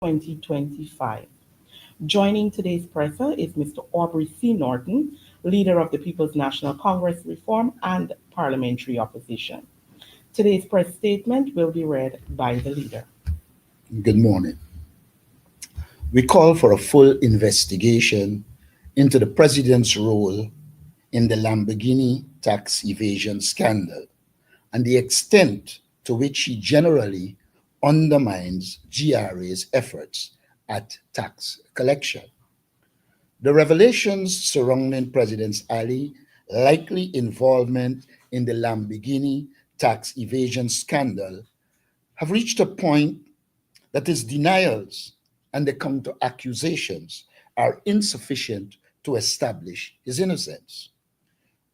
2025. Joining today's presser is Mr. Aubrey C. Norton, leader of the People's National Congress Reform and Parliamentary Opposition. Today's press statement will be read by the leader. Good morning. We call for a full investigation into the president's role in the Lamborghini tax evasion scandal and the extent to which he generally undermines GRA's efforts at tax collection. The revelations surrounding President Ali's likely involvement in the Lamborghini tax evasion scandal have reached a point that his denials and the counter accusations are insufficient to establish his innocence.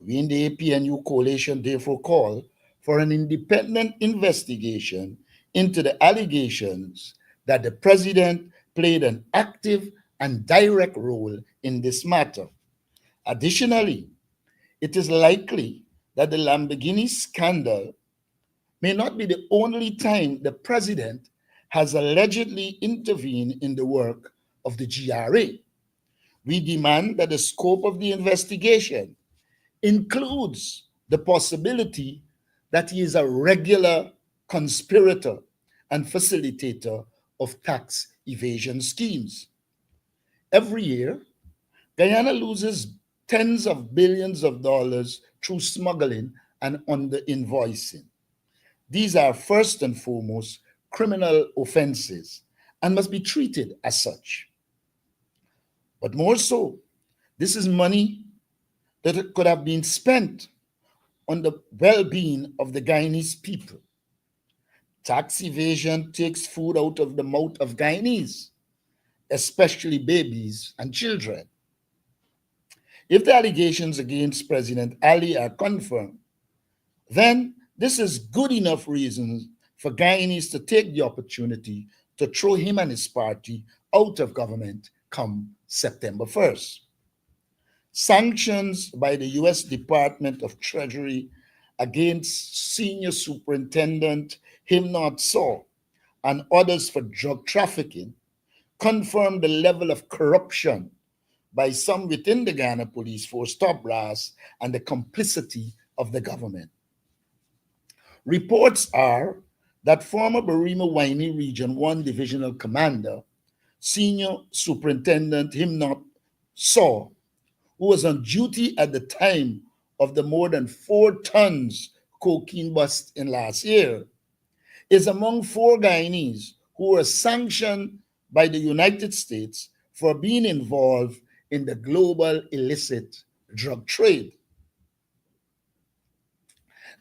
We in the APNU coalition therefore call for an independent investigation into the allegations that the president played an active and direct role in this matter. Additionally, it is likely that the Lamborghini scandal may not be the only time the president has allegedly intervened in the work of the GRA. We demand that the scope of the investigation includes the possibility that he is a regular conspirator and facilitator of tax evasion schemes. Every year, Guyana loses tens of billions of dollars through smuggling and under-invoicing. These are first and foremost criminal offenses and must be treated as such. But more so, this is money that could have been spent on the well-being of the Guyanese people. Tax evasion takes food out of the mouth of Guyanese, especially babies and children. If the allegations against President Ali are confirmed, then this is good enough reason for Guyanese to take the opportunity to throw him and his party out of government come September 1st. Sanctions by the U.S. Department of Treasury against Senior Superintendent Himnot Saw and others for drug trafficking confirm the level of corruption by some within the Ghana Police Force top brass and the complicity of the government. Reports are that former Barima Waini Region 1 Divisional Commander, Senior Superintendent Himnot Saw, who was on duty at the time of the more than 4 tons cocaine bust in last year, is among 4 Guyanese who were sanctioned by the United States for being involved in the global illicit drug trade.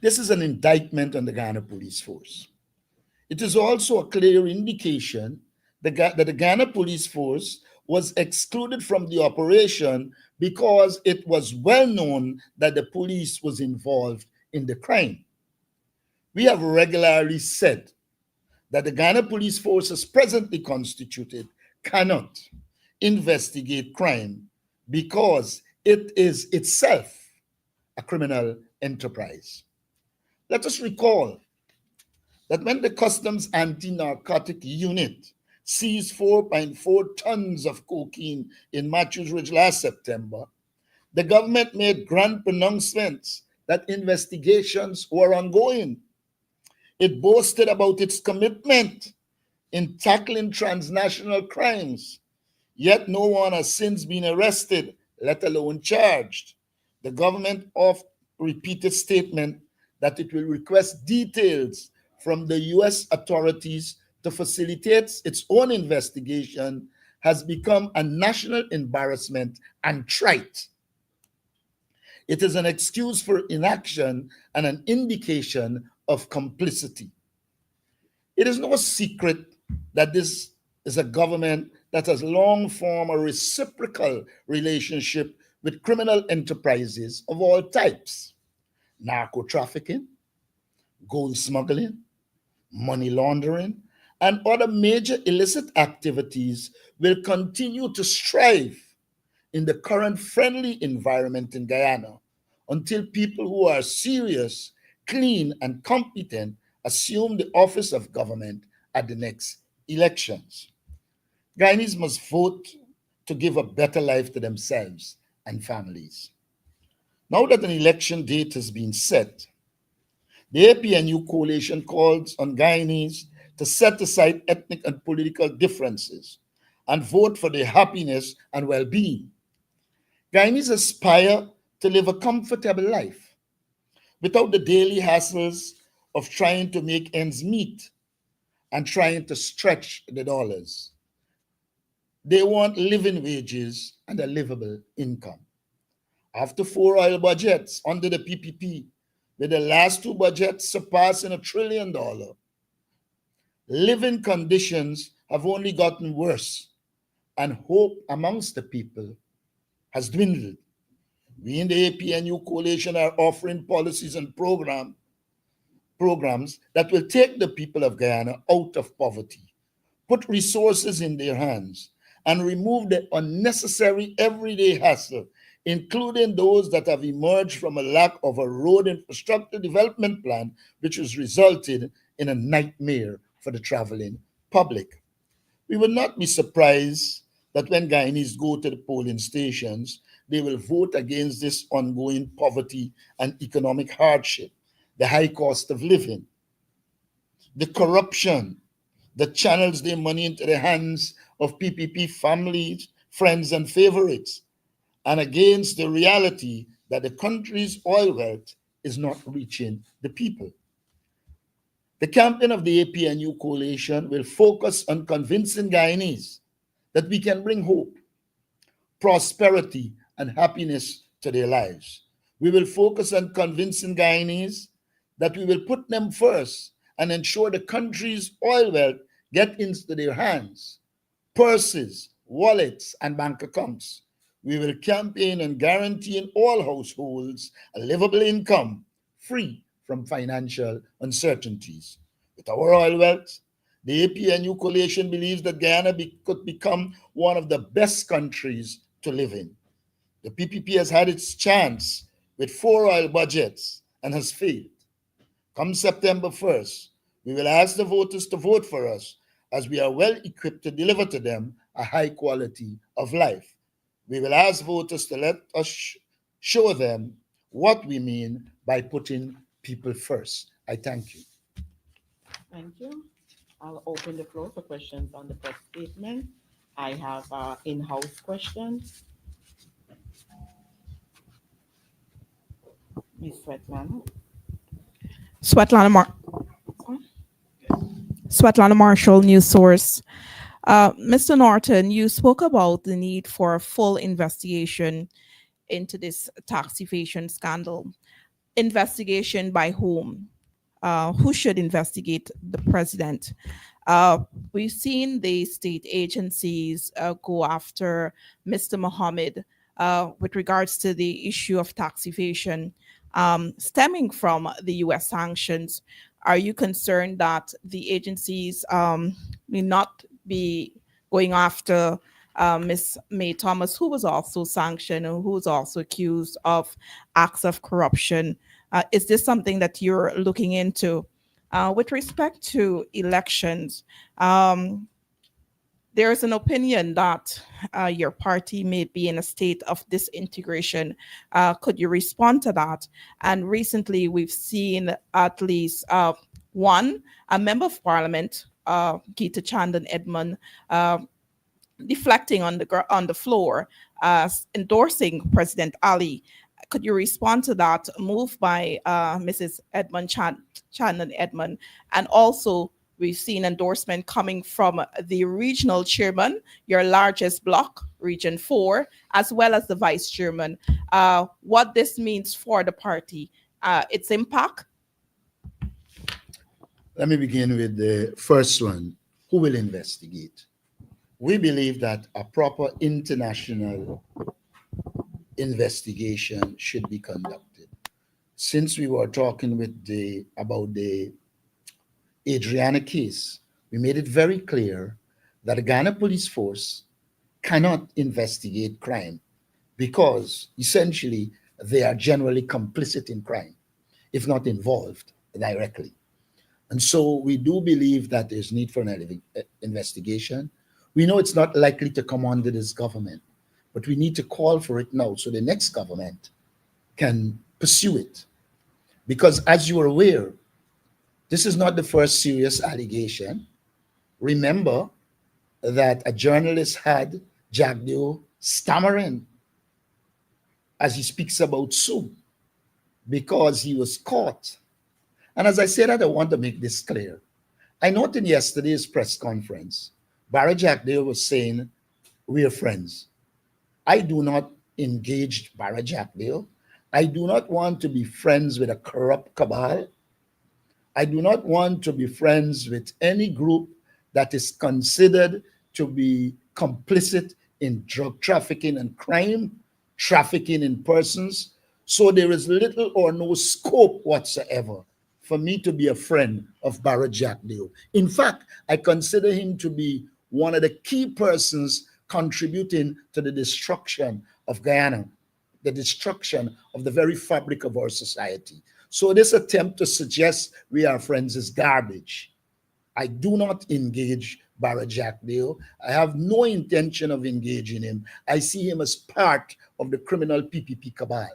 This is an indictment on the Ghana Police Force. It is also a clear indication that the Ghana Police Force was excluded from the operation because it was well known that the police was involved in the crime. We have regularly said that the Ghana Police Force as presently constituted cannot investigate crime because it is itself a criminal enterprise. Let us recall that when the Customs Anti-Narcotic Unit seized 4.4 tons of cocaine in Matthews Ridge last September, the government made grand pronouncements that investigations were ongoing. It boasted about its commitment in tackling transnational crimes, yet no one has since been arrested, let alone charged. The government of repeated statement that it will request details from the U.S. authorities to facilitate its own investigation has become a national embarrassment and trite. It is an excuse for inaction and an indication of complicity. It is no secret that this is a government that has long formed a reciprocal relationship with criminal enterprises of all types: narco trafficking, gold smuggling, money laundering, and other major illicit activities will continue to strive in the current friendly environment in Guyana until people who are serious, clean, and competent assume the office of government at the next elections. Guyanese must vote to give a better life to themselves and families. Now that an election date has been set, the APNU coalition calls on Guyanese to set aside ethnic and political differences and vote for their happiness and well being. Guyanese aspire to live a comfortable life without the daily hassles of trying to make ends meet and trying to stretch the dollars. They want living wages and a livable income. After four oil budgets under the PPP, with the last two budgets surpassing $1 trillion, living conditions have only gotten worse and hope amongst the people has dwindled. We in the APNU coalition are offering policies and programs that will take the people of Guyana out of poverty, put resources in their hands, and remove the unnecessary everyday hassle, including those that have emerged from a lack of a road infrastructure development plan, which has resulted in a nightmare for the traveling public. We will not be surprised that when Guyanese go to the polling stations, they will vote against this ongoing poverty and economic hardship, the high cost of living, the corruption that channels their money into the hands of PPP families, friends, and favorites, and against the reality that the country's oil wealth is not reaching the people. The campaign of the APNU coalition will focus on convincing Guyanese that we can bring hope, prosperity, and happiness to their lives. We will focus on convincing Guyanese that we will put them first and ensure the country's oil wealth get into their hands, purses, wallets, and bank accounts. We will campaign on guaranteeing all households a livable income free from financial uncertainties. With our oil wealth, the APNU coalition believes that Guyana could become one of the best countries to live in. The PPP has had its chance with four oil budgets and has failed. Come September 1st, we will ask the voters to vote for us as we are well equipped to deliver to them a high quality of life. We will ask voters to let us show them what we mean by putting people first. I thank you. Thank you. I'll open the floor for questions on the press statement. I have in-house questions. Ms. Svetlana. Svetlana, Svetlana Marshall, News Source. Mr. Norton, you spoke about the need for a full investigation into this tax evasion scandal. Investigation by whom? Who should investigate the president? We've seen the state agencies go after Mr. Mohammed with regards to the issue of tax evasion stemming from the US sanctions. Are you concerned that the agencies may not be going after Ms. May Thomas, who was also sanctioned and who was also accused of acts of corruption? Is this something that you're looking into? With respect to elections, there's an opinion that your party may be in a state of disintegration. Could you respond to that? And recently, we've seen at least one, a member of parliament, Geeta Chandan Edmund, deflecting on the floor, endorsing President Ali. Could you respond to that move by Mrs. Chandan Edmund? And also, we've seen endorsement coming from the regional chairman, your largest block, Region 4, as well as the vice chairman. What this means for the party, its impact? Let me begin with the first one. Who will investigate? We believe that a proper international investigation should be conducted. Since we were talking about the Adriana case, we made it very clear that the Ghana police force cannot investigate crime because essentially they are generally complicit in crime, if not involved directly. And so we do believe that there's need for an investigation. We know it's not likely to come under this government, but we need to call for it now so the next government can pursue it. Because as you are aware, this is not the first serious allegation. Remember that a journalist had Jagdeo stammering as he speaks about Sue because he was caught. And as I said, I want to make this clear. I noted in yesterday's press conference, Barry Jagdeo was saying, we are friends. I do not engage Barry Jagdeo. I do not want to be friends with a corrupt cabal. I do not want to be friends with any group that is considered to be complicit in drug trafficking and crime, trafficking in persons. So there is little or no scope whatsoever for me to be a friend of Barrett Jagdeo. In fact, I consider him to be one of the key persons contributing to the destruction of Guyana, the destruction of the very fabric of our society. So this attempt to suggest we are friends is garbage. I do not engage Barra Jagdeo. I have no intention of engaging him. I see him as part of the criminal PPP cabal.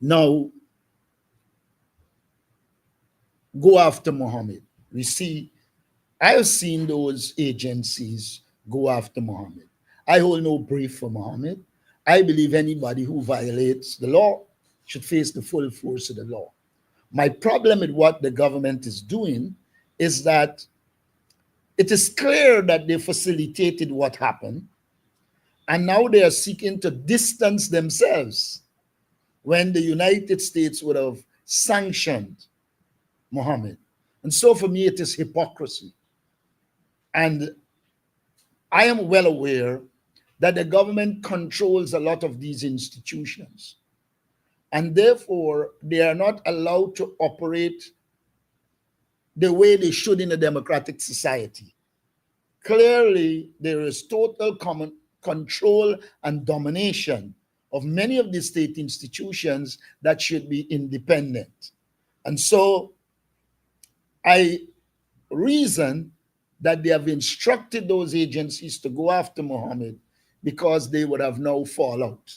Now, go after Mohammed. We see, I have seen those agencies go after Mohammed. I hold no brief for Mohammed. I believe anybody who violates the law should face the full force of the law. My problem with what the government is doing is that it is clear that they facilitated what happened, and now they are seeking to distance themselves when the United States would have sanctioned Mohammed. And so for me, it is hypocrisy. And I am well aware that the government controls a lot of these institutions. And therefore, they are not allowed to operate the way they should in a democratic society. Clearly, there is total common control and domination of many of the state institutions that should be independent. And so I reason that they have instructed those agencies to go after Mohammed because they would have no fallout.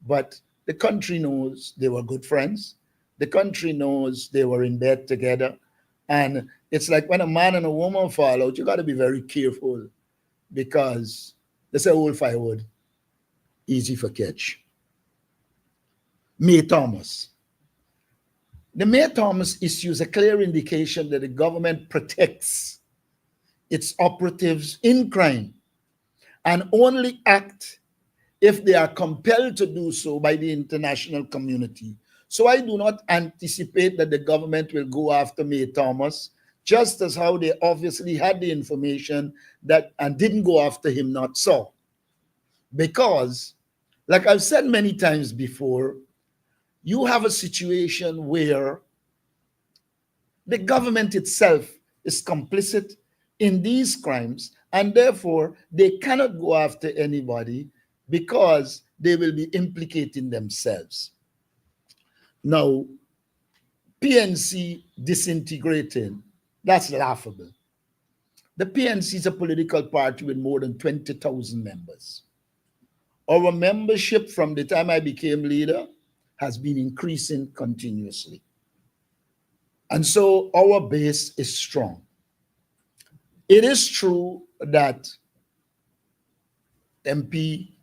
But the country knows they were good friends. The country knows they were in bed together. And it's like when a man and a woman fall out, you got to be very careful because they say old firewood, easy for catch. May Thomas. The May Thomas issue is a clear indication that the government protects its operatives in crime and only act if they are compelled to do so by the international community. So I do not anticipate that the government will go after May Thomas, just as how they obviously had the information that and didn't go after him not so. Because, like I've said many times before, you have a situation where the government itself is complicit in these crimes, and therefore they cannot go after anybody because they will be implicating themselves. Now, PNC disintegrating, that's laughable. The PNC is a political party with more than 20,000 members. Our membership from the time I became leader has been increasing continuously. And so our base is strong. It is true that MP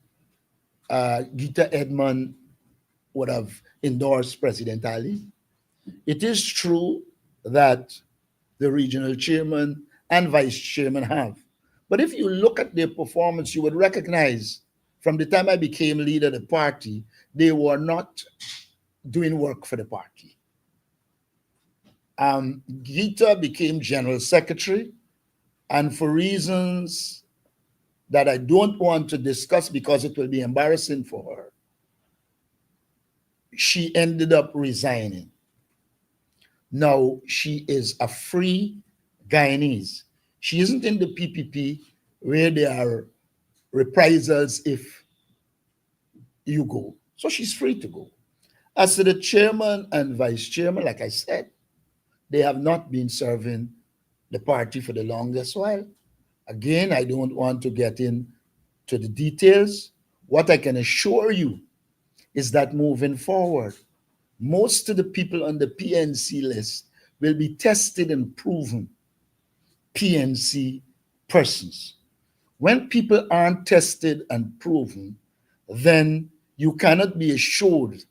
Gita Edmond would have endorsed President Ali. It is true that the regional chairman and vice chairman have. But if you look at their performance, you would recognize from the time I became leader of the party, they were not doing work for the party. Gita became general secretary, and for reasons that I don't want to discuss because it will be embarrassing for her, she ended up resigning. Now she is a free Guyanese. She isn't in the PPP where there are reprisals if you go. So she's free to go. As to the chairman and vice chairman, like I said, they have not been serving the party for the longest while. Again, I don't want to get into the details. What I can assure you is that moving forward, most of the people on the PNC list will be tested and proven PNC persons. When people aren't tested and proven, then you cannot be assured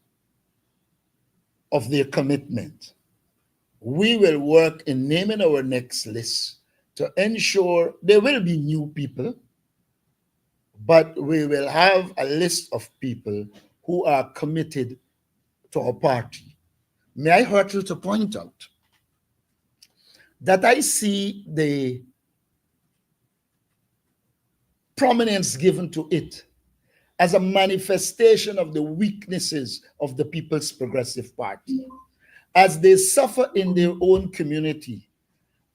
of their commitment. We will work in naming our next list to ensure there will be new people, but we will have a list of people who are committed to our party. May I hurtle to point out that I see the prominence given to it as a manifestation of the weaknesses of the People's Progressive Party. As they suffer in their own community,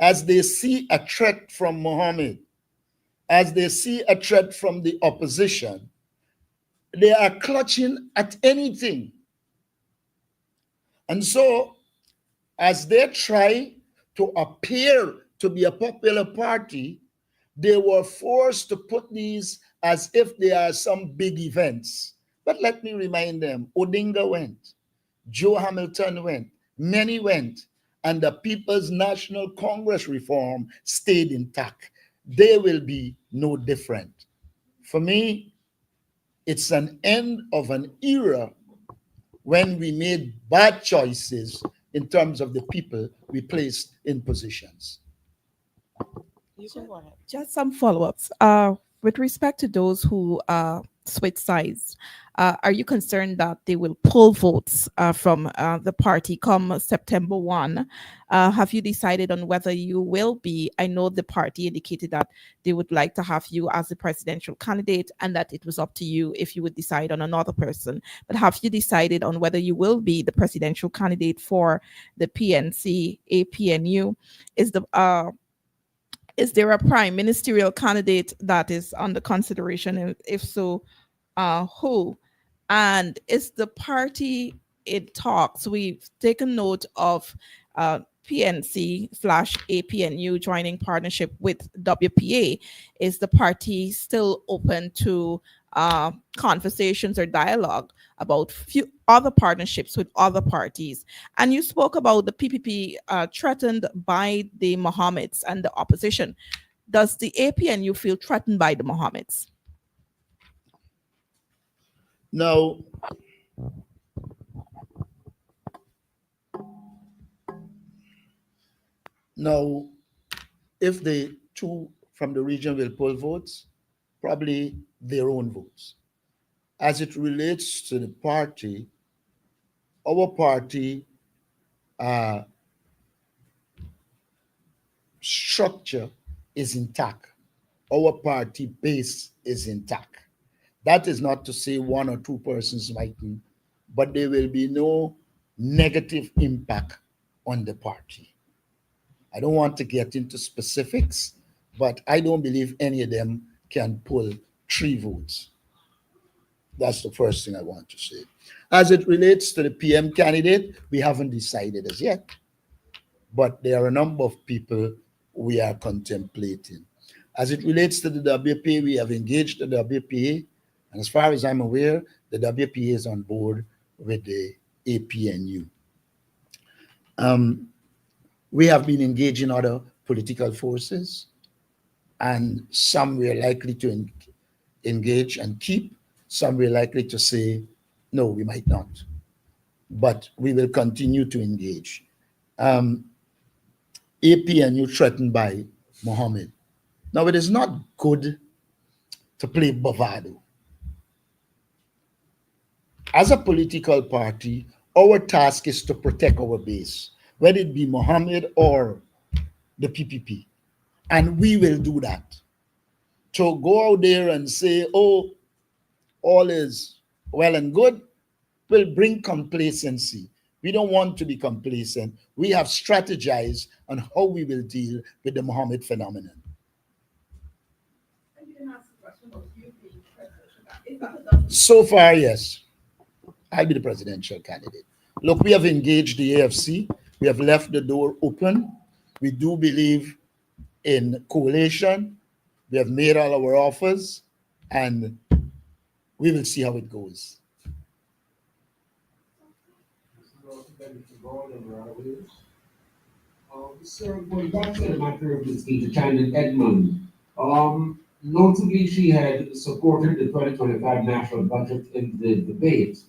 as they see a threat from Mohammed, as they see a threat from the opposition, they are clutching at anything. And so, as they try to appear to be a popular party, they were forced to put these as if they are some big events. But let me remind them, Odinga went, Joe Hamilton went, many went, and the People's National Congress reform stayed intact. They will be no different. For me, it's an end of an era when we made bad choices in terms of the people we placed in positions. You can go ahead. Just some follow-ups. With respect to those who switch sides, are you concerned that they will pull votes from the party come September 1? Have you decided on whether you will be? I know the party indicated that they would like to have you as the presidential candidate and that it was up to you if you would decide on another person. But have you decided on whether you will be the presidential candidate for the PNC, APNU? Is there a prime ministerial candidate that is under consideration? And if so, who? And is the party in talks? We've taken note of PNC/APNU joining partnership with WPA. Is the party still open to conversations or dialogue about few other partnerships with other parties? And you spoke about the PPP threatened by the Mohammeds and the opposition. Does the APNU feel threatened by the Mohammeds? Now, if the two from the region will pull votes, probably their own votes. As it relates to the party, our party structure is intact. Our party base is intact. That is not to say one or two persons mightn't, but there will be no negative impact on the party. I don't want to get into specifics, but I don't believe any of them can pull 3 votes. That's the first thing I want to say. As it relates to the PM candidate, we haven't decided as yet, but there are a number of people we are contemplating. As it relates to the WPA, we have engaged the WPA, and as far as I'm aware, the WPA is on board with the APNU. We have been engaging other political forces, and some we are likely to engage and keep, some we're likely to say, no, we might not. But we will continue to engage. APNU threatened by Mohammed. Now, it is not good to play bravado. As a political party, our task is to protect our base, whether it be Mohammed or the PPP. And we will do that. To go out there and say, oh, all is well and good, will bring complacency. We don't want to be complacent. We have strategized on how we will deal with the Mohammed phenomenon. So far, yes. I'll be the presidential candidate. Look, we have engaged the AFC. We have left the door open. We do believe in coalition. We have made all our offers, and we will see how it goes. Sir, going back to the matter of Ms. Gita Chandler Edmond, notably she had supported the 2025 national budget in the debate.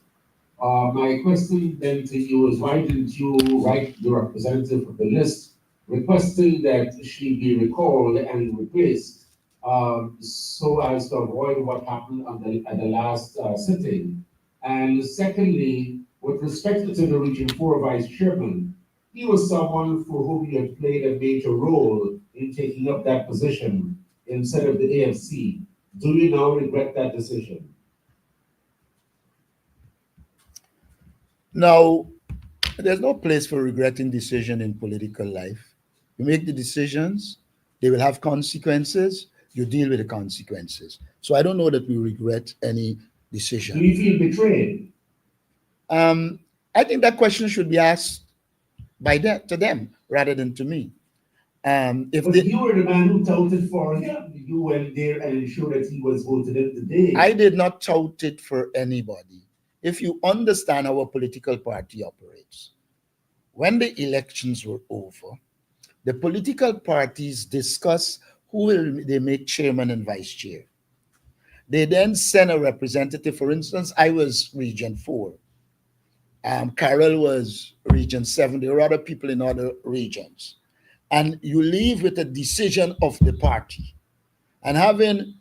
My question then to you is why didn't you write the representative of the list requesting that she be recalled and replaced so as to avoid what happened at the last sitting? And secondly, with respect to the Region 4 Vice Chairman, he was someone for whom you had played a major role in taking up that position instead of the AFC. Do you now regret that decision? Now, there's no place for regretting decision in political life. You make the decisions, they will have consequences, you deal with the consequences. So I don't know that we regret any Do decision. you feel betrayed? I think that question should be asked to them rather than to me. If But they, you were the man who touted for him. You went there and ensured that he was voted in today. I did not tout it for anybody. If you understand how a political party operates, when the elections were over, the political parties discuss who will they make chairman and vice chair. They then send a representative. For instance, I was Region 4. Carol was Region 7. There were other people in other regions. And you leave with a decision of the party. And having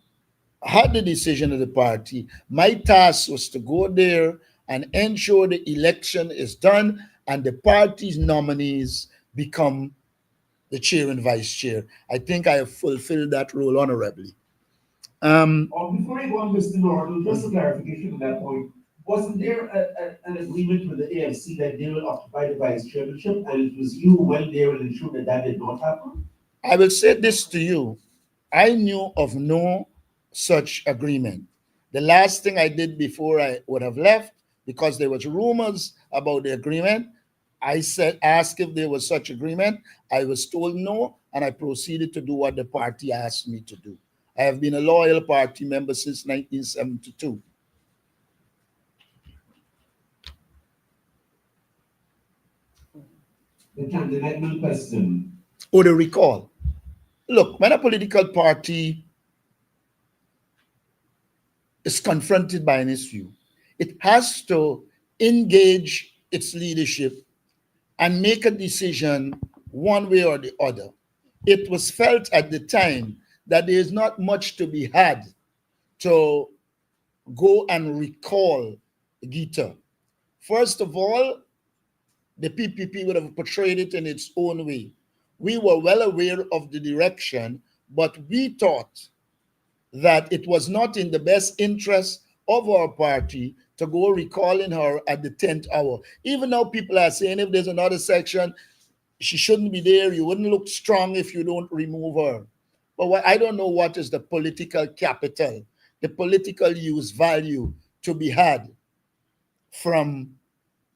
had the decision of the party, my task was to go there and ensure the election is done and the party's nominees become the chair and vice chair. I think I have fulfilled that role honorably. Before I go on, Mr. Norton, just a clarification on that point. Wasn't there an agreement with the AFC that they will occupy the vice chairmanship, and it was you who went there and ensured that that did not happen? I will say this to you. I knew of no such agreement. The last thing I did before I would have left, because there was rumors about the agreement, asked if there was such agreement. I was told no, and I proceeded to do what the party asked me to do. I have been a loyal party member since 1972. The candidate question. Or the recall. Look, when a political party is confronted by an issue, it has to engage its leadership and make a decision one way or the other. It was felt at the time that there is not much to be had to go and recall Gita. First of all, the PPP would have portrayed it in its own way. We were well aware of the direction, but we thought that it was not in the best interest of our party to go recalling her at the 10th hour. Even now, people are saying if there's another section, she shouldn't be there. You wouldn't look strong if you don't remove her. But I don't know what is the political capital, the political use value to be had from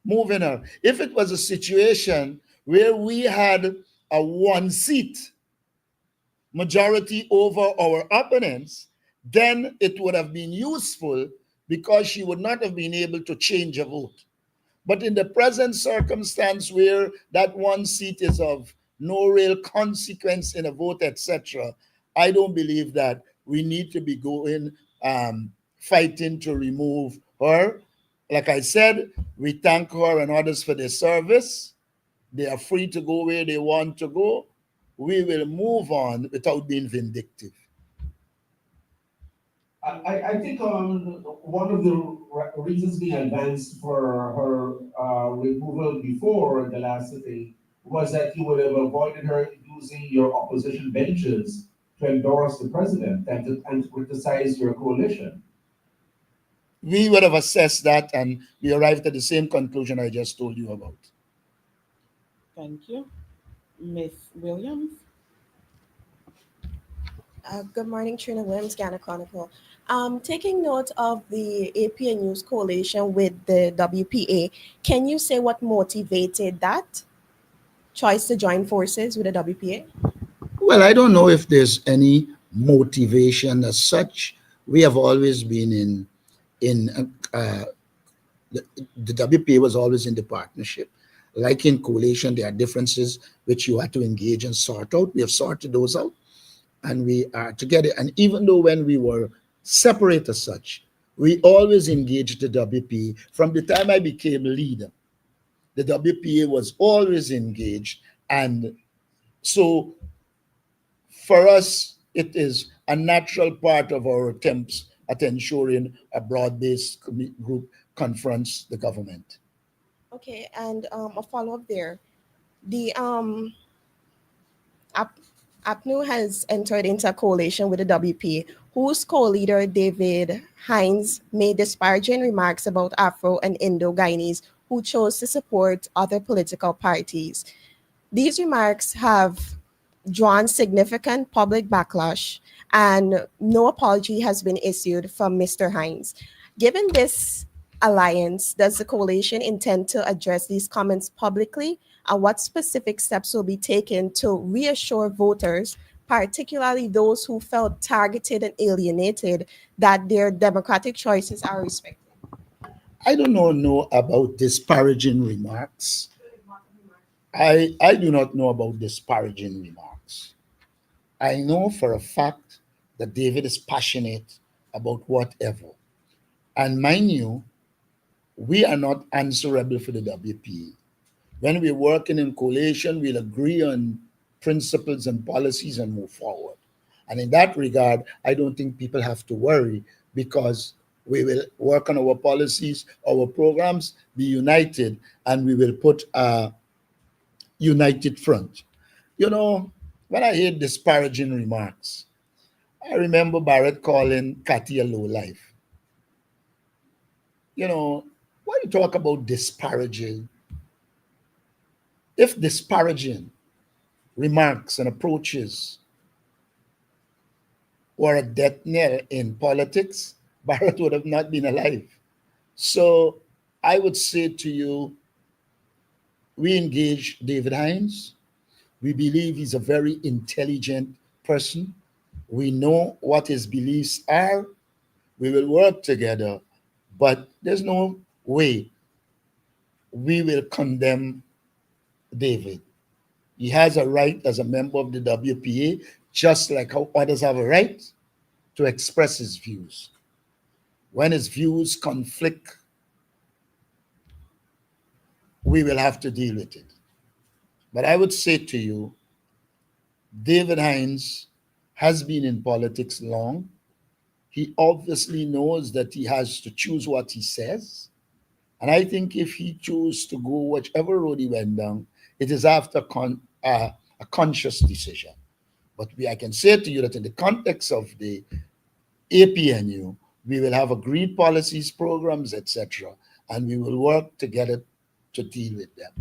moving her. If it was a situation where we had a one seat majority over our opponents, then it would have been useful because she would not have been able to change a vote. But in the present circumstance where that one seat is of no real consequence in a vote, etc., I don't believe that we need to be going fighting to remove her. Like I said, we thank her and others for their service. They are free to go where they want to go. We will move on without being vindictive. I think one of the reasons being advanced for her removal before the last sitting was that you would have avoided her using your opposition benches to endorse the president and to criticize your coalition. We would have assessed that and we arrived at the same conclusion I just told you about. Thank you. Miss Williams? Good morning, Trina Williams, Ghana Chronicle. Taking note of the APA News coalition with the WPA, can you say what motivated that choice to join forces with the WPA? Well, I don't know if there's any motivation as such. We have always been in the, the WPA was always in the partnership. Like in coalition, there are differences which you have to engage and sort out. We have sorted those out, and we are together. And even though when we were separate as such, we always engaged the WPA. From the time I became leader, the WPA was always engaged. And so for us, it is a natural part of our attempts at ensuring a broad-based group confronts the government. Okay, and a follow-up there. The APNU has entered into a coalition with the WP, whose co-leader David Hines made disparaging remarks about Afro and Indo-Guyanese who chose to support other political parties. These remarks have drawn significant public backlash, and no apology has been issued from Mr. Hines. Given this alliance, does the coalition intend to address these comments publicly? And what specific steps will be taken to reassure voters, particularly those who felt targeted and alienated, that their democratic choices are respected? I do not know about disparaging remarks. I do not know about disparaging remarks. I know for a fact that David is passionate about whatever. And mind you, we are not answerable for the WP. When we're working in coalition, we'll agree on principles and policies and move forward. And in that regard, I don't think people have to worry, because we will work on our policies, our programs, be united, and we will put a united front. You know, when I hear disparaging remarks, I remember Barrett calling Cathy a low life. You know, when you talk about disparaging, if disparaging remarks and approaches were a death knell in politics, Barrett would have not been alive. So I would say to you, we engage David Hines. We believe he's a very intelligent person. We know what his beliefs are. We will work together, but there's no way we will condemn David. He has a right as a member of the WPA, just like how others have a right to express his views. When his views conflict, we will have to deal with it. But I would say to you, David Hines has been in politics long. He obviously knows that he has to choose what he says. And I think if he chose to go whichever road he went down, it is after a conscious decision. But I can say to you that in the context of the APNU, we will have agreed policies, programs, etc., and we will work together to deal with them.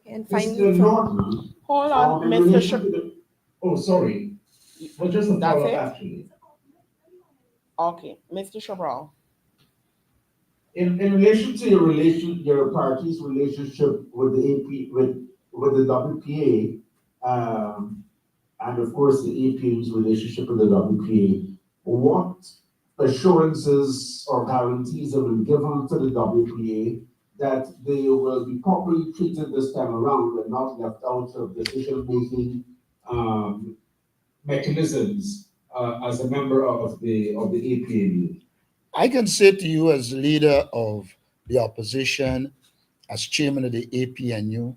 And Mr. finally, Norton, Hold on, in Mr. relation to the, oh, sorry, well, just a That's follow-up it? actually. Okay, Mr. Shabral. In relation to your party's relationship with the AP, with the WPA, and of course the AP's relationship with the WPA, what assurances or guarantees have been given to the WPA that they will be properly treated this time around and not left out of decision-making um, mechanisms as a member of the APA? I can say to you, as leader of the opposition, as chairman of the APNU,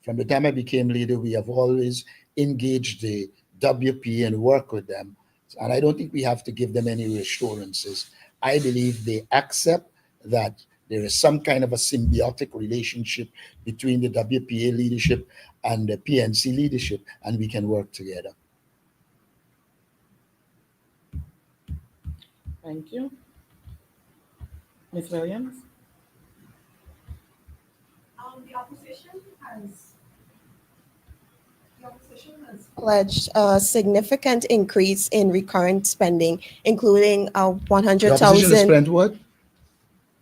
from the time I became leader, we have always engaged the WP and worked with them. And I don't think we have to give them any reassurances. I believe they accept that there is some kind of a symbiotic relationship between the WPA leadership and the PNC leadership, and we can work together. Thank you. Ms. Williams? the opposition has pledged a significant increase in recurrent spending, including The opposition has 100,000. spent what?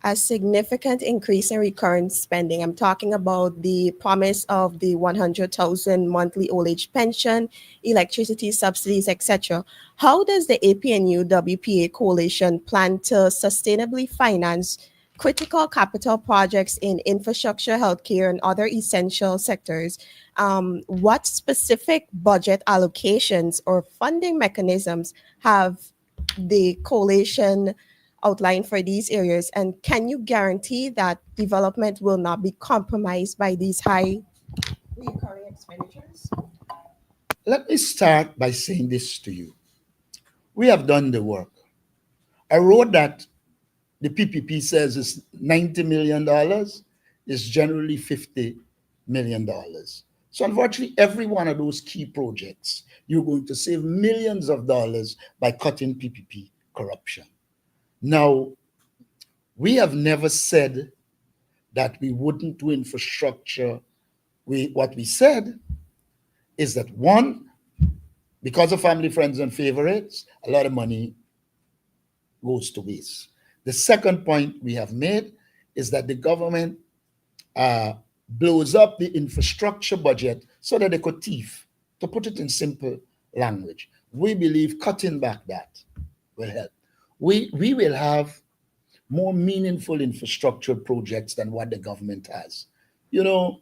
a significant increase in recurrent spending. I'm talking about the promise of the 100,000 monthly old age pension, electricity subsidies, etc. How does the APNU WPA coalition plan to sustainably finance critical capital projects in infrastructure, healthcare, and other essential sectors? What specific budget allocations or funding mechanisms have the coalition outlined for these areas? And can you guarantee that development will not be compromised by these high recurring expenditures? Let me start by saying this to you. We have done the work. A road that the PPP says is $90 million is generally $50 million. So unfortunately, every one of those key projects, you're going to save millions of dollars by cutting PPP corruption. Now, we have never said that we wouldn't do infrastructure. What we said is that one, because of family, friends, and favorites, a lot of money goes to waste. The second point we have made is that the government blows up the infrastructure budget so that they could thief. To put it in simple language, we believe cutting back that will help. We will have more meaningful infrastructure projects than what the government has. You know,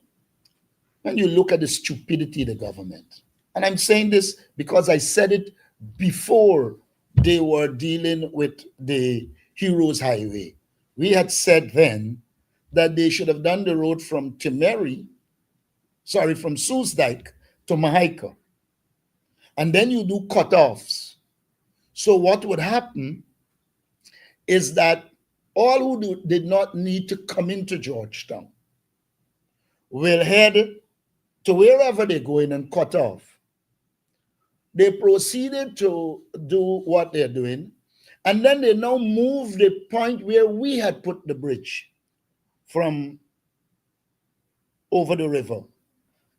when you look at the stupidity of the government, and I'm saying this because I said it before they were dealing with the Heroes Highway. We had said then that they should have done the road from from Soesdijk to Mahaika. And then you do cutoffs. So what would happen is that all who did not need to come into Georgetown will head to wherever they're going and cut off. They proceeded to do what they're doing, and then they now move the point where we had put the bridge from over the river.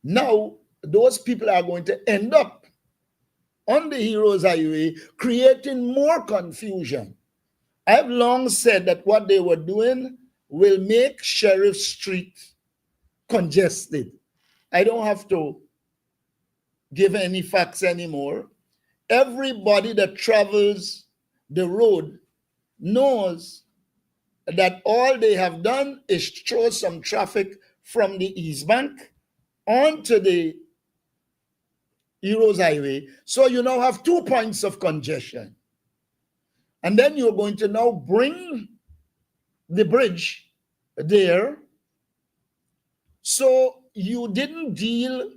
Now, those people are going to end up on the Heroes Highway, creating more confusion. I've long said that what they were doing will make Sheriff Street congested. I don't have to give any facts anymore. Everybody that travels the road knows that all they have done is throw some traffic from the East Bank onto the Heroes Highway. So you now have 2 points of congestion. And then you're going to now bring the bridge there. So you didn't deal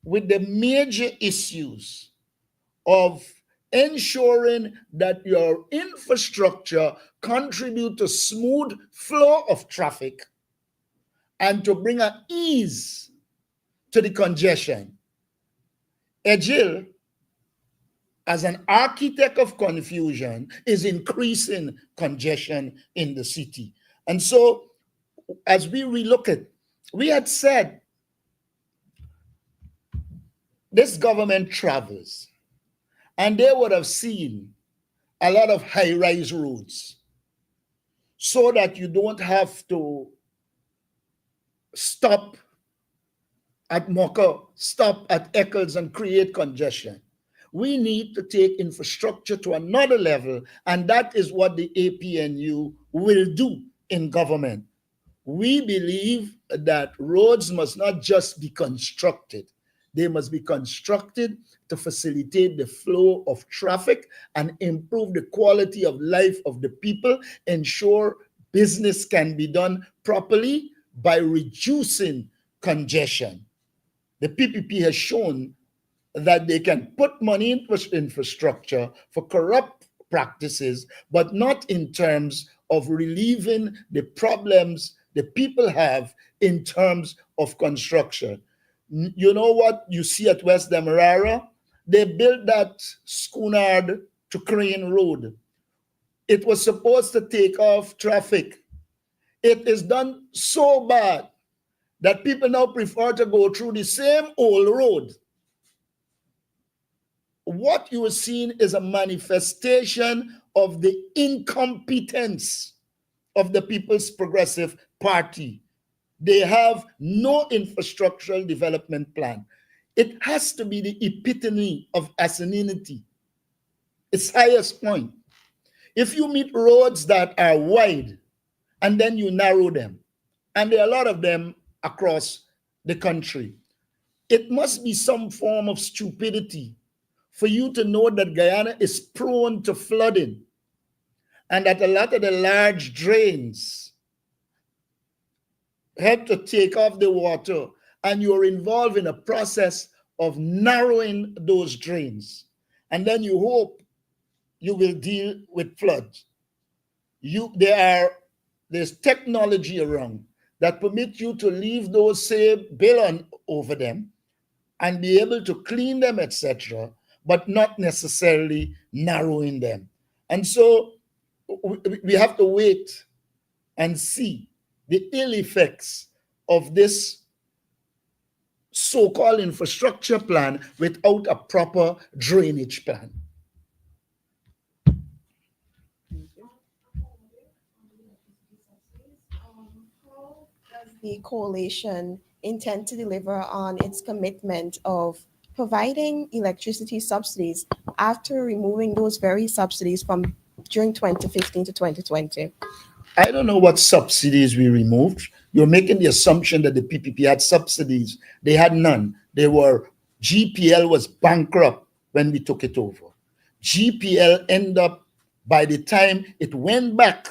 with the major issues of ensuring that your infrastructure contribute to smooth flow of traffic and to bring an ease to the congestion. Ejil, as an architect of confusion, is increasing congestion in the city. And so as we relook at, we had said this government travels, and they would have seen a lot of high-rise roads so that you don't have to stop at Mocha, stop at Eccles and create congestion. We need to take infrastructure to another level, and that is what the APNU will do in government. We believe that roads must not just be constructed. They must be constructed to facilitate the flow of traffic and improve the quality of life of the people, ensure business can be done properly by reducing congestion. The PPP has shown that they can put money into infrastructure for corrupt practices, but not in terms of relieving the problems the people have in terms of construction. You know what you see at West Demerara? They built that Schoonard to Crane Road. It was supposed to take off traffic. It is done so bad that people now prefer to go through the same old road. What you are seeing is a manifestation of the incompetence of the People's Progressive Party. They have no infrastructural development plan. It has to be the epitome of asininity, its highest point. If you meet roads that are wide and then you narrow them, and there are a lot of them across the country, it must be some form of stupidity for you to know that Guyana is prone to flooding and that a lot of the large drains help to take off the water, and you're involved in a process of narrowing those drains. And then you hope you will deal with floods. There's technology around that permit you to leave those, say, bailon over them and be able to clean them, etc., but not necessarily narrowing them. And so we have to wait and see the ill effects of this so-called infrastructure plan without a proper drainage plan. How does the coalition intend to deliver on its commitment of providing electricity subsidies after removing those very subsidies from during 2015 to 2020? I don't know what subsidies we removed. You're making the assumption that the PPP had subsidies. They had none. GPL was bankrupt when we took it over. GPL ended up, by the time it went back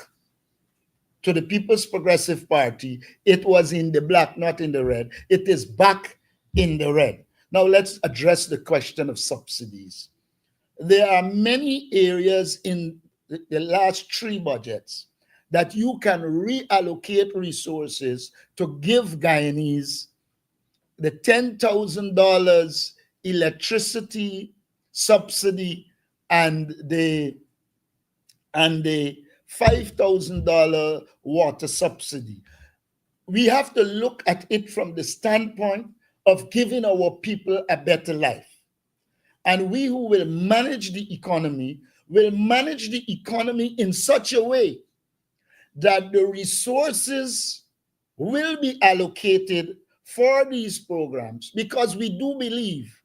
to the People's Progressive Party, it was in the black, not in the red. It is back in the red. Now let's address the question of subsidies. There are many areas in the last three budgets that you can reallocate resources to give Guyanese the $10,000 electricity subsidy and the $5,000 water subsidy. We have to look at it from the standpoint of giving our people a better life. And we who will manage the economy will manage the economy in such a way that the resources will be allocated for these programs, because we do believe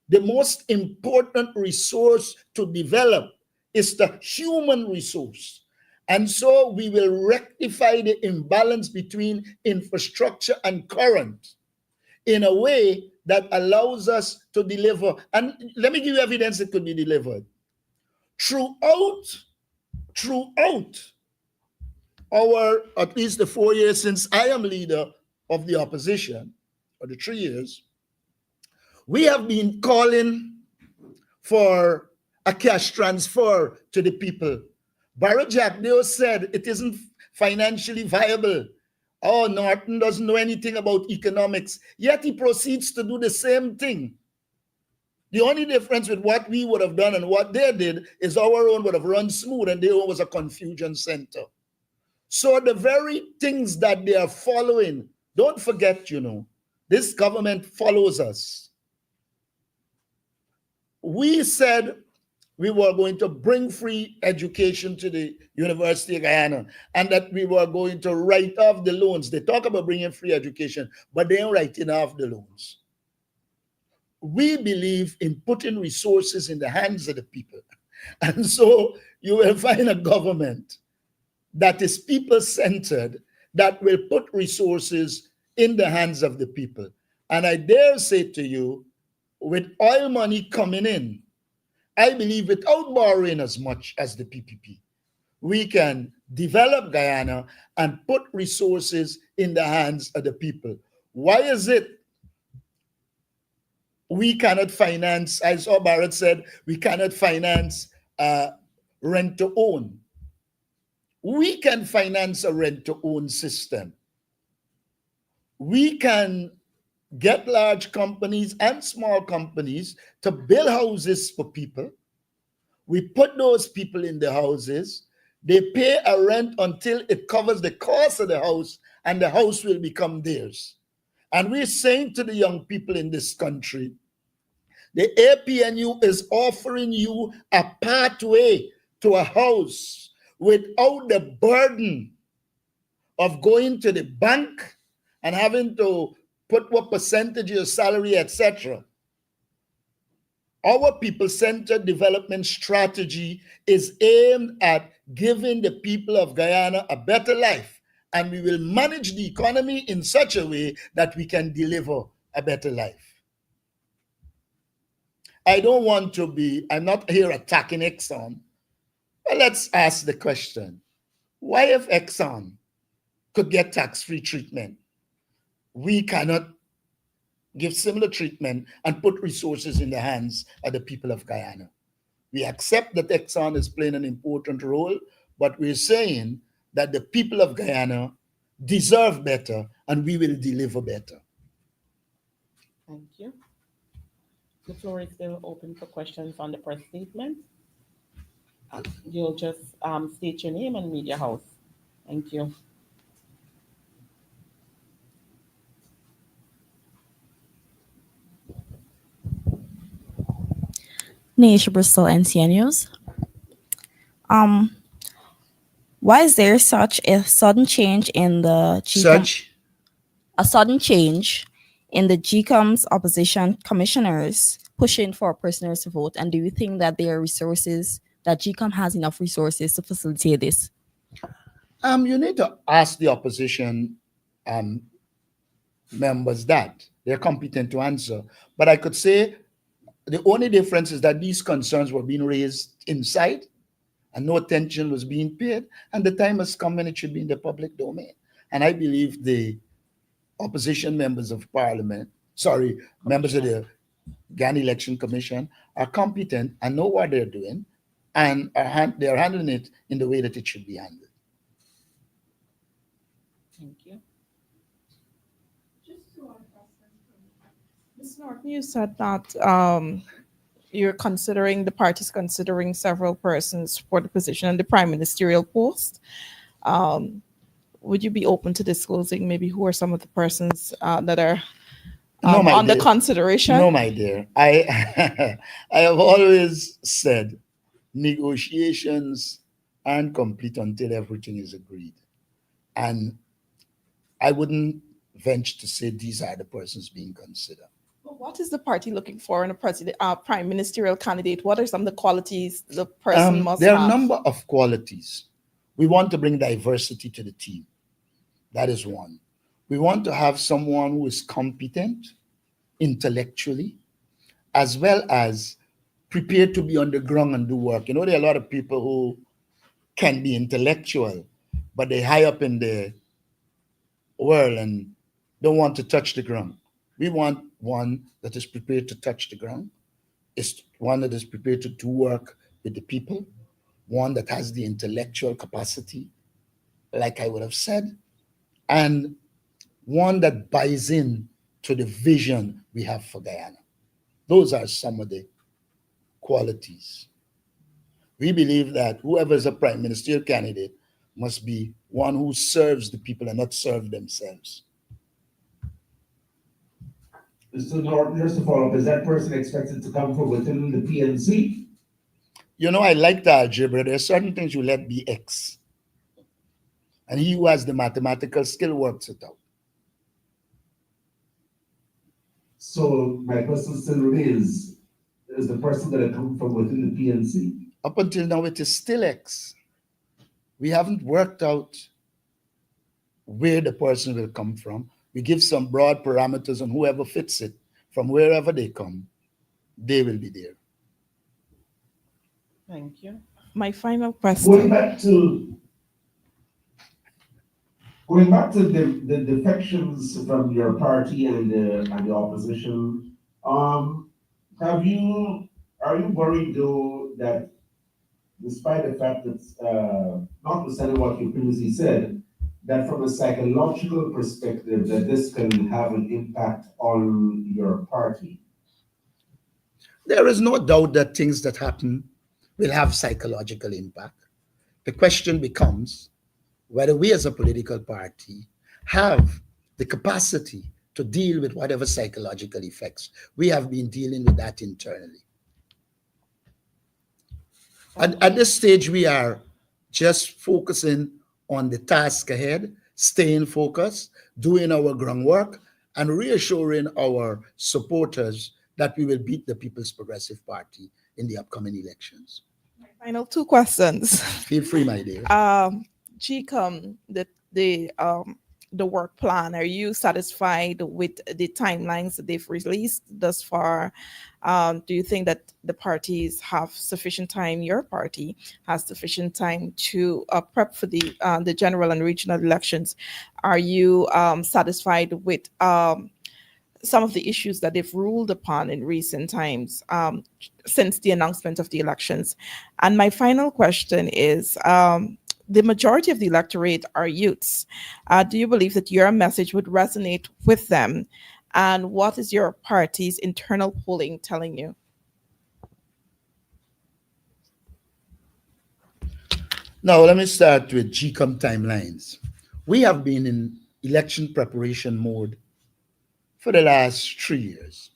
the most important resource to develop is the human resource. And so we will rectify the imbalance between infrastructure and current in a way that allows us to deliver. And let me give you evidence it could be delivered. Throughout our, at least the 4 years since I am leader of the opposition, or the 3 years, we have been calling for a cash transfer to the people. Barrett Jackdale said it isn't financially viable. Oh, Norton doesn't know anything about economics, yet he proceeds to do the same thing. The only difference with what we would have done and what they did is our own would have run smooth and their own was a confusion center. So the very things that they are following, don't forget, this government follows us. We said we were going to bring free education to the University of Guyana and that we were going to write off the loans. They talk about bringing free education, but they ain't writing off the loans. We believe in putting resources in the hands of the people. And so you will find a government that is people-centered, that will put resources in the hands of the people. And I dare say to you, with oil money coming in, I believe without borrowing as much as the PPP, we can develop Guyana and put resources in the hands of the people. Why is it we cannot finance, as Barrett said, we cannot finance rent to own? We can finance a rent to own system. We can get large companies and small companies to build houses for people. We put those people in the houses. They pay a rent until it covers the cost of the house, and the house will become theirs. And we're saying to the young people in this country, the APNU is offering you a pathway to a house without the burden of going to the bank and having to put what percentage of your salary, etc. Our people-centered development strategy is aimed at giving the people of Guyana a better life, and we will manage the economy in such a way that we can deliver a better life. I'm not here attacking Exxon, but let's ask the question, why if Exxon could get tax-free treatment, we cannot give similar treatment and put resources in the hands of the people of Guyana? We accept that Exxon is playing an important role, but we're saying that the people of Guyana deserve better and we will deliver better. Thank you. The floor is still open for questions on the press statement. You'll just state your name and media house. Thank you. Nisha Bristol, NCN News. Um, why is there such a sudden change in the GCOM's opposition commissioners pushing for prisoners to vote? And do you think that that GCOM has enough resources to facilitate this? You need to ask the opposition members that. They're competent to answer. But I could say the only difference is that these concerns were being raised inside and no attention was being paid, and the time has come when it should be in the public domain. And I believe the opposition members of parliament, members of the Ghana Election Commission are competent and know what they're doing, and they're handling it in the way that it should be handled. Thank you. Ms. Norton, you said that the party's considering several persons for the position and the prime ministerial post. Would you be open to disclosing maybe who are some of the persons that are under consideration? No, my dear. I have always said negotiations aren't complete until everything is agreed. And I wouldn't venture to say these are the persons being considered. Well, what is the party looking for in a prime ministerial candidate? What are some of the qualities the person must have? There are a number of qualities. We want to bring diversity to the team. That is one. We want to have someone who is competent intellectually, as well as prepared to be on the ground and do work. You know, there are a lot of people who can be intellectual, but they're high up in the world and don't want to touch the ground. We want one that is prepared to touch the ground, is one that is prepared to do work with the people, one that has the intellectual capacity, like I would have said, and one that buys in to the vision we have for Guyana. Those are some of the qualities. We believe that whoever is a prime ministerial candidate must be one who serves the people and not serve themselves. Mr. Norton, just to follow up, is that person expected to come from within the PNC? You know, I like the algebra. There are certain things you let be X. And he who has the mathematical skill works it out. So my question still remains, is the person going to come from within the PNC? Up until now, it is still X. We haven't worked out where the person will come from. We give some broad parameters on whoever fits it. From wherever they come, they will be there. Thank you. My final question. Going back to the defections from your party and the opposition, are you worried though that despite the fact that notwithstanding what you previously said, that from a psychological perspective, that this can have an impact on your party? There is no doubt that things that happen will have psychological impact. The question becomes whether we as a political party have the capacity to deal with whatever psychological effects. We have been dealing with that internally. At this stage, we are just focusing on the task ahead, staying focused, doing our groundwork, and reassuring our supporters that we will beat the People's Progressive Party in the upcoming elections. Final two questions. Feel free, my dear. GCOM, the work plan. Are you satisfied with the timelines that they've released thus far? Do you think that the parties have sufficient time? Your party has sufficient time to prep for the general and regional elections. Are you satisfied with some of the issues that they've ruled upon in recent times since the announcement of the elections? And my final question is, the majority of the electorate are youths. Do you believe that your message would resonate with them? And what is your party's internal polling telling you? Now, let me start with GCOM timelines. We have been in election preparation mode for the last 3 years.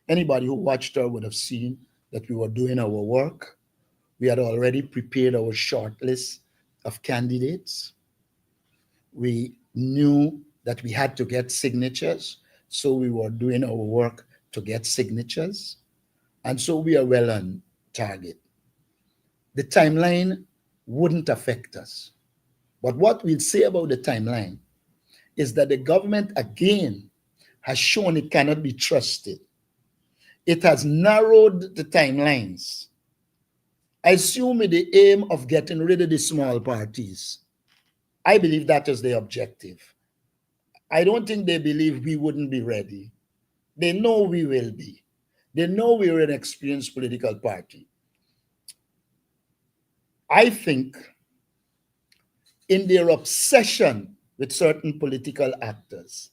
Anybody who watched her would have seen that we were doing our work. We had already prepared our short list of candidates. We knew that we had to get signatures, so we were doing our work to get signatures. And so we are well on target. The timeline wouldn't affect us. But what we'll say about the timeline is that the government again has shown it cannot be trusted. It has narrowed the timelines. I assume with the aim of getting rid of the small parties. I believe that is the objective. I don't think they believe we wouldn't be ready. They know we will be. They know we're an experienced political party. I think in their obsession with certain political actors,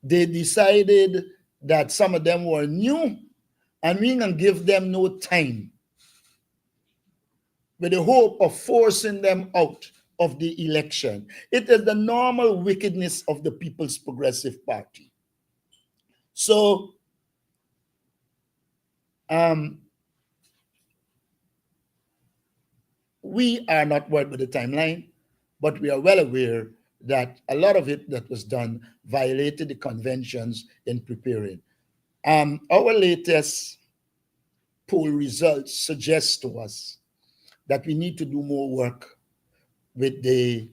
they decided that some of them were new and we can give them no time with the hope of forcing them out of the election. It is the normal wickedness of the People's Progressive Party. So, we are not worried with the timeline, but we are well aware that a lot of it that was done violated the conventions in preparing. Our latest poll results suggest to us that we need to do more work with it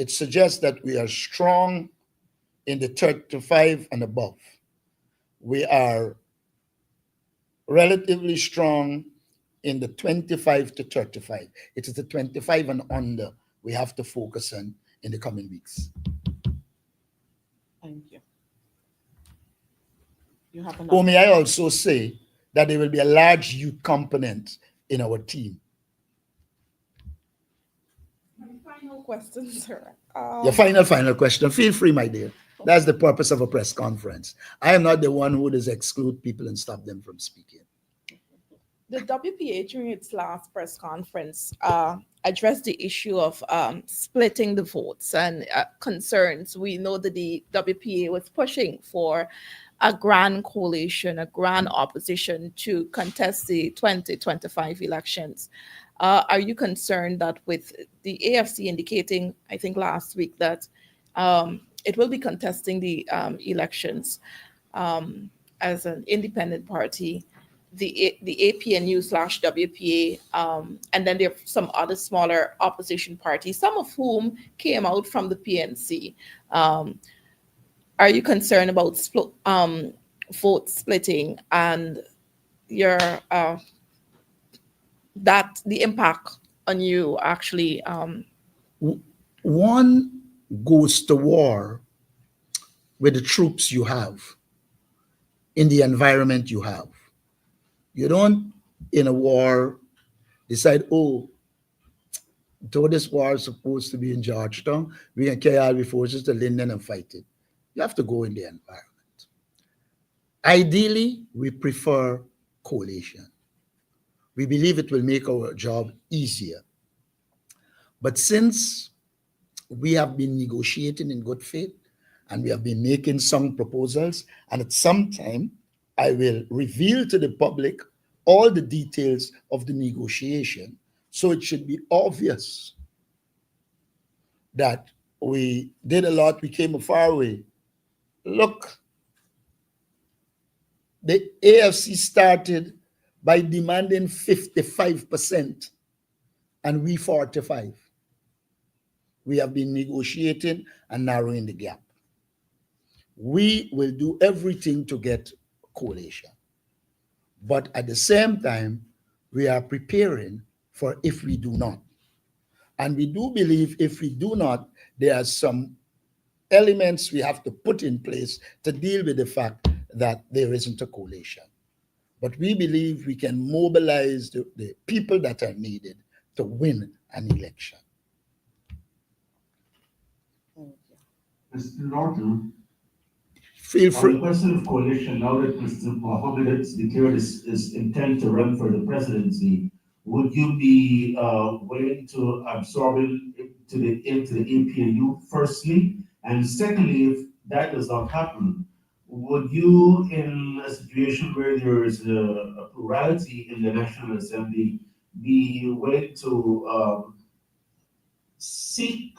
suggests that we are strong in the 35 and above. We are relatively strong in the 25 to 35. It is the 25 and under we have to focus on in the coming weeks. Thank you. You have Or may I also say that there will be a large youth component in our team. My final question, sir. Your final question. Feel free, my dear. That's the purpose of a press conference. I am not the one who does exclude people and stop them from speaking. The WPA during its last press conference addressed the issue of splitting the votes and concerns. We know that the WPA was pushing for a grand coalition, a grand opposition to contest the 2025 elections. Are you concerned that with the AFC indicating, I think last week, that it will be contesting the elections as an independent party, the APNU/WPA, and then there are some other smaller opposition parties, some of whom came out from the PNC. Are you concerned about vote splitting and your that the impact on you actually? One goes to war with the troops you have in the environment you have. You don't, in a war, decide, oh, though this war is supposed to be in Georgetown, we can carry our forces to Linden and fight it. You have to go in the environment. Ideally, we prefer coalition. We believe it will make our job easier. But since we have been negotiating in good faith and we have been making some proposals, and at some time, I will reveal to the public all the details of the negotiation, so it should be obvious that we did a lot, we came a far way. Look, the AFC started by demanding 55% and we 45. We have been negotiating and narrowing the gap. We will do everything to get coalition. But at the same time, we are preparing for if we do not. And we do believe if we do not, there are some elements we have to put in place to deal with the fact that there isn't a coalition. But we believe we can mobilize the people that are needed to win an election. Thank you. Mr. Norton, Feel on the free. question of coalition, now that Mr. Mohammed has declared his intent to run for the presidency, would you be willing to absorb into the APNU firstly? And secondly, if that does not happen, would you, in a situation where there is a plurality in the National Assembly, be willing to seek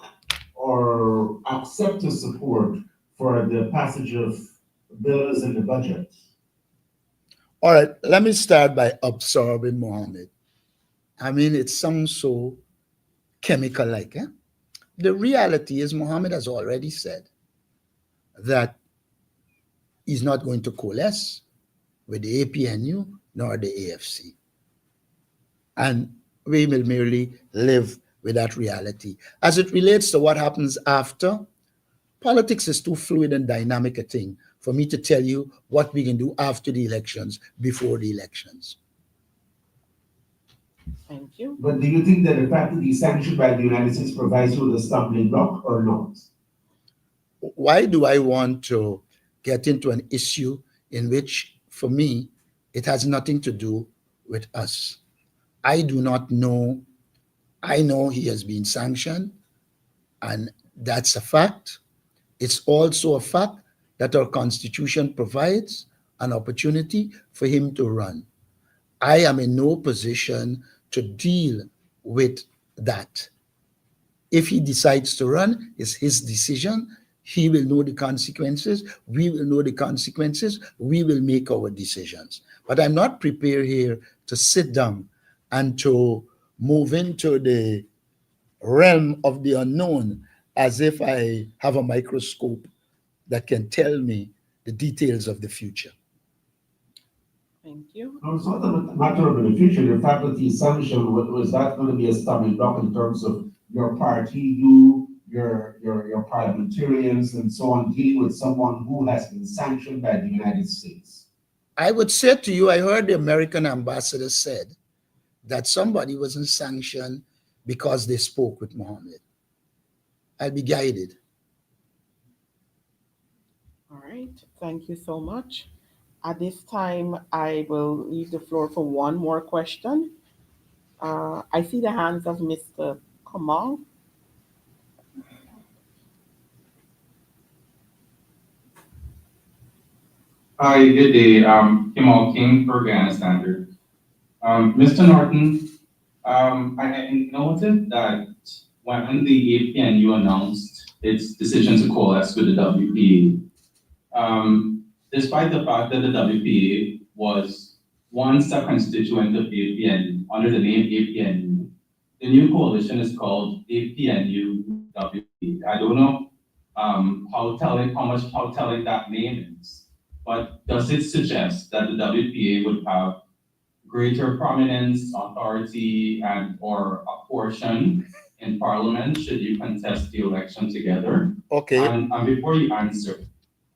or accept the support for the passage of bills in the budget? All right, let me start by absorbing Mohammed. I mean, it sounds so chemical like, eh? The reality is, Mohammed has already said that he's not going to coalesce with the APNU nor the AFC. And we will merely live with that reality. As it relates to what happens after, politics is too fluid and dynamic a thing for me to tell you what we can do after the elections, before the elections. Thank you. But do you think that the fact that he's sanctioned by the United States provides you with a stumbling block or not? Why do I want to get into an issue in which, for me, it has nothing to do with us? I do not know. I know he has been sanctioned, and that's a fact. It's also a fact that our Constitution provides an opportunity for him to run. I am in no position to deal with that. If he decides to run, it's his decision. He will know the consequences. We will know the consequences. We will make our decisions. But I'm not prepared here to sit down and to move into the realm of the unknown as if I have a microscope that can tell me the details of the future. Thank you. No, it's not a matter of the future. The fact that he's sanctioned, was that going to be a stumbling block in terms of your party, your parliamentarians, and so on, dealing with someone who has been sanctioned by the United States? I would say to you, I heard the American ambassador said that somebody wasn't sanctioned because they spoke with Mohammed. I'll be guided. All right. Thank you so much. At this time, I will leave the floor for one more question. I see the hands of Mr. Kamal. Hi, good day. Kimal King for Ghana Standard. Mr. Norton, I noted that when the APNU announced its decision to coalesce with the WPA, despite the fact that the WPA was once a constituent of the APNU under the name APNU, the new coalition is called APNU WPA. I don't know how telling that name is, but does it suggest that the WPA would have greater prominence, authority, and or a portion in Parliament should you contest the election together? Okay. And before you answer,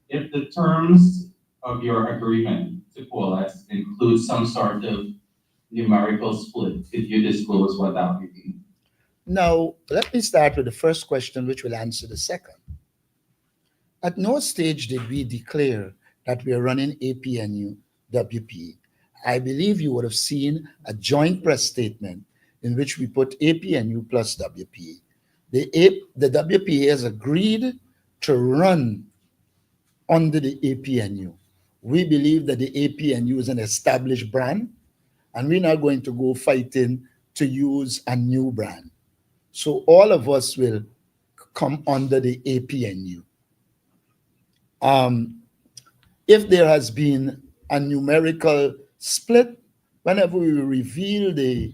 if the terms of your agreement to coalesce include some sort of numerical split, could you disclose what that would be? Now, let me start with the first question, which will answer the second. At no stage did we declare that we are running APNU WPA. I believe you would have seen a joint press statement in which we put APNU plus WPA. The WPA has agreed to run under the APNU. We believe that the APNU is an established brand, and we're not going to go fighting to use a new brand. So all of us will come under the APNU. If there has been a numerical split, whenever we reveal the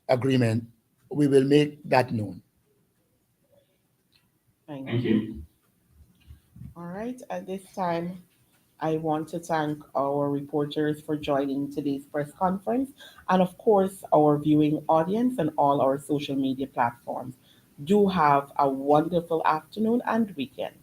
agreement, we will make that known. Thank Thank you. you. All right, at this time, I want to thank our reporters for joining today's press conference, and of course, our viewing audience and all our social media platforms. Do have a wonderful afternoon and weekend.